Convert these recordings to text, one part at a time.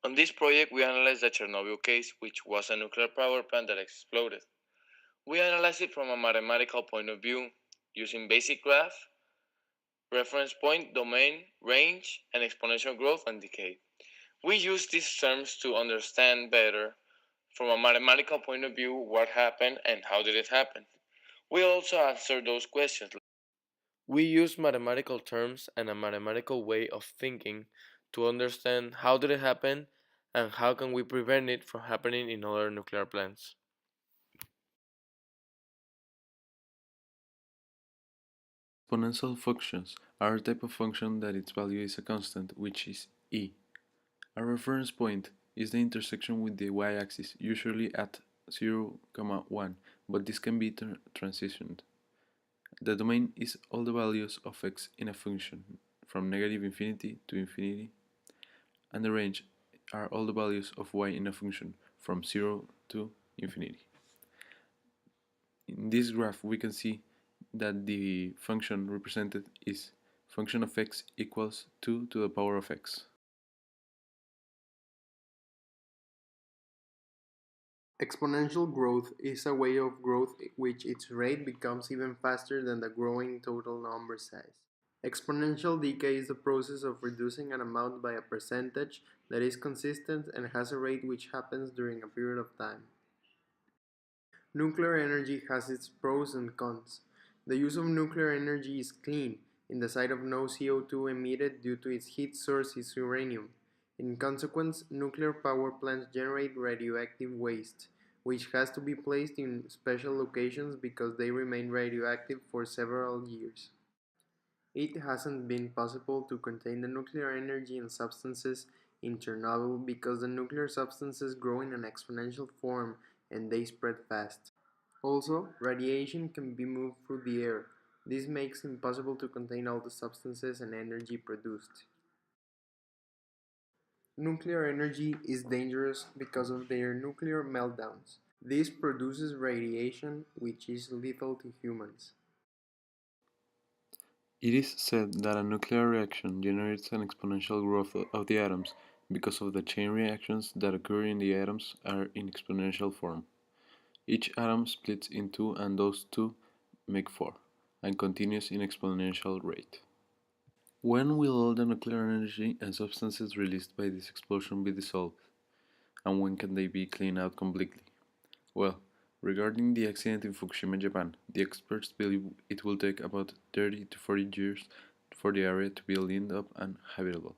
On this project, we analyzed the Chernobyl case, which was a nuclear power plant that exploded. We analyzed it from a mathematical point of view, using basic graph, reference point, domain, range, and exponential growth and decay. We use these terms to understand better, from a mathematical point of view, what happened and how did it happen. We also answer those questions. We use mathematical terms and a mathematical way of thinking to understand how did it happen and how can we prevent it from happening in other nuclear plants. Exponential functions are a type of function that its value is a constant, which is e. A reference point is the intersection with the y-axis, usually at 0, 1, but this can be transitioned. The domain is all the values of x in a function, from negative infinity to infinity, and the range are all the values of y in a function, from 0 to infinity. In this graph we can see that the function represented is function of x equals 2 to the power of x. Exponential growth is a way of growth which its rate becomes even faster than the growing total number size. Exponential decay is the process of reducing an amount by a percentage that is consistent and has a rate which happens during a period of time. Nuclear energy has its pros and cons. The use of nuclear energy is clean, in the sight of no CO2 emitted due to its heat source is uranium. In consequence, nuclear power plants generate radioactive waste, which has to be placed in special locations because they remain radioactive for several years. It hasn't been possible to contain the nuclear energy and substances in Chernobyl because the nuclear substances grow in an exponential form and they spread fast. Also, radiation can be moved through the air. This makes it impossible to contain all the substances and energy produced. Nuclear energy is dangerous because of their nuclear meltdowns. This produces radiation which is lethal to humans. It is said that a nuclear reaction generates an exponential growth of the atoms because of the chain reactions that occur in the atoms are in exponential form. Each atom splits in two and those two make four, and continues in exponential rate. When will all the nuclear energy and substances released by this explosion be dissolved? And when can they be cleaned out completely? Well, regarding the accident in Fukushima, Japan, the experts believe it will take about 30 to 40 years for the area to be cleaned up and habitable.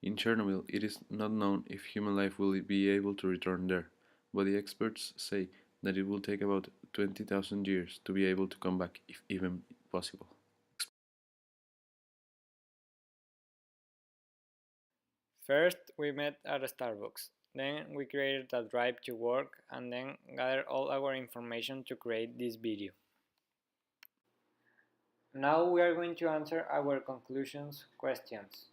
In Chernobyl, it is not known if human life will be able to return there, but the experts say that it will take about 20,000 years to be able to come back, if even possible. First, we met at Starbucks. Then we created a drive to work and then gathered all our information to create this video. Now we are going to answer our conclusions questions.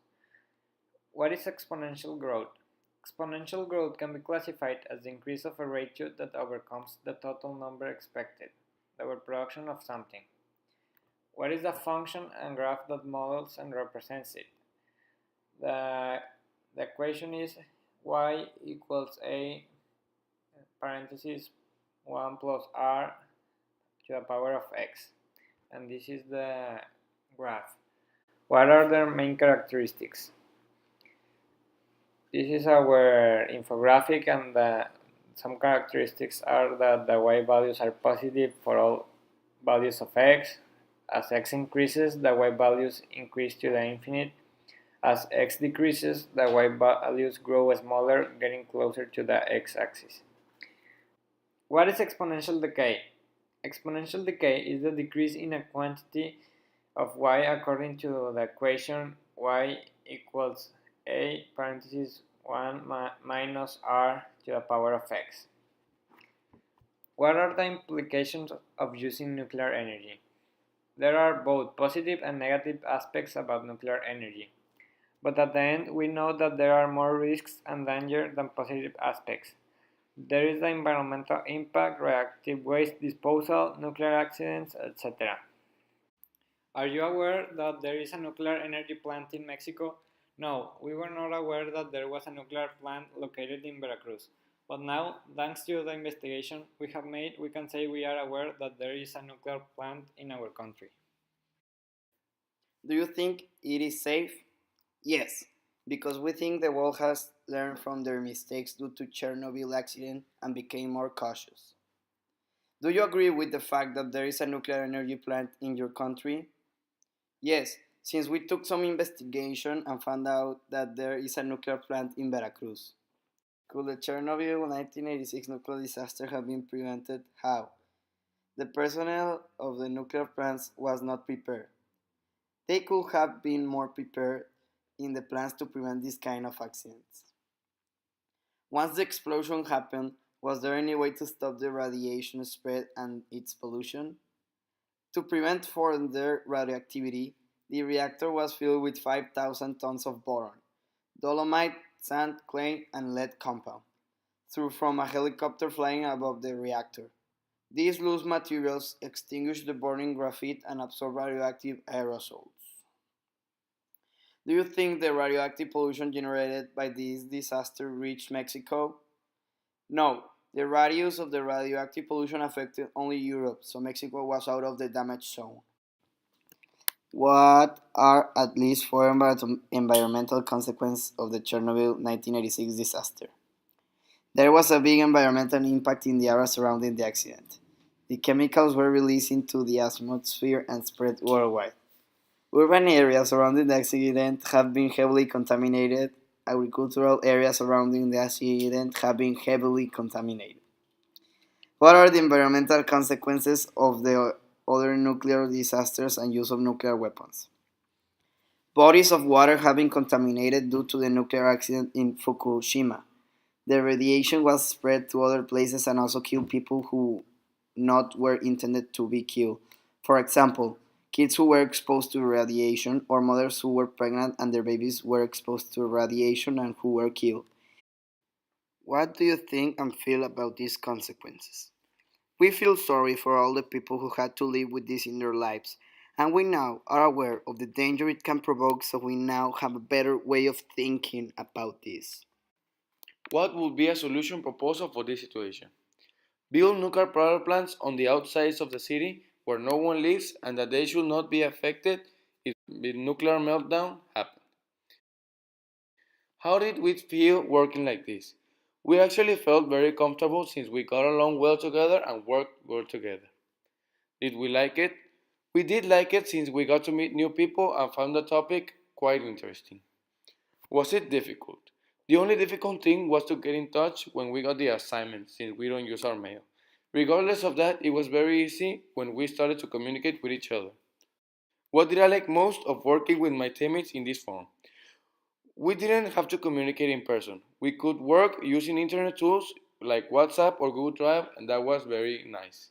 What is exponential growth? Exponential growth can be classified as the increase of a ratio that overcomes the total number expected, the production of something. What is the function and graph that models and represents it? The equation is y equals a parenthesis 1 plus r to the power of x, and this is the graph. What are their main characteristics? This is our infographic, and some characteristics are that the y values are positive for all values of x. As x increases, the y values increase to the infinite. As x decreases, the y values grow smaller, getting closer to the x-axis. What is exponential decay? Exponential decay is the decrease in a quantity of y according to the equation y equals a parenthesis 1 minus r to the power of x. What are the implications of using nuclear energy? There are both positive and negative aspects about nuclear energy. But at the end, we know that there are more risks and danger than positive aspects. There is the environmental impact, reactive waste disposal, nuclear accidents, etc. Are you aware that there is a nuclear energy plant in Mexico No, we were not aware that there was a nuclear plant located in Veracruz. But now, thanks to the investigation we have made, we can say we are aware that there is a nuclear plant in our country. Do you think it is safe? Yes, because we think the world has learned from their mistakes due to Chernobyl accident and became more cautious. Do you agree with the fact that there is a nuclear energy plant in your country? Yes, since we took some investigation and found out that there is a nuclear plant in Veracruz. Could the Chernobyl 1986 nuclear disaster have been prevented? How? The personnel of the nuclear plants was not prepared. They could have been more prepared in the plans to prevent this kind of accidents. Once the explosion happened, was there any way to stop the radiation spread and its pollution? To prevent further radioactivity, the reactor was filled with 5,000 tons of boron, dolomite, sand, clay, and lead compound, through from a helicopter flying above the reactor. These loose materials extinguish the burning graphite and absorb radioactive aerosols. Do you think the radioactive pollution generated by this disaster reached Mexico? No, the radius of the radioactive pollution affected only Europe, so Mexico was out of the damage zone. What are at least four environmental consequences of the Chernobyl 1986 disaster? There was a big environmental impact in the area surrounding the accident. The chemicals were released into the atmosphere and spread worldwide. Urban areas surrounding the accident have been heavily contaminated. Agricultural areas surrounding the accident have been heavily contaminated. What are the environmental consequences of the other nuclear disasters and use of nuclear weapons? Bodies of water have been contaminated due to the nuclear accident in Fukushima. The radiation was spread to other places and also killed people who not were intended to be killed. For example, kids who were exposed to radiation or mothers who were pregnant and their babies were exposed to radiation and who were killed. What do you think and feel about these consequences? We feel sorry for all the people who had to live with this in their lives, and we now are aware of the danger it can provoke, so we now have a better way of thinking about this. What would be a solution proposal for this situation? Build nuclear power plants on the outsides of the city where no one lives and that they should not be affected if the nuclear meltdown happened. How did we feel working like this? We actually felt very comfortable since we got along well together and worked well together. Did we like it? We did like it since we got to meet new people and found the topic quite interesting. Was it difficult? The only difficult thing was to get in touch when we got the assignment since we don't use our mail. Regardless of that, it was very easy when we started to communicate with each other. What did I like most of working with my teammates in this form? We didn't have to communicate in person. We could work using internet tools like WhatsApp or Google Drive, and that was very nice.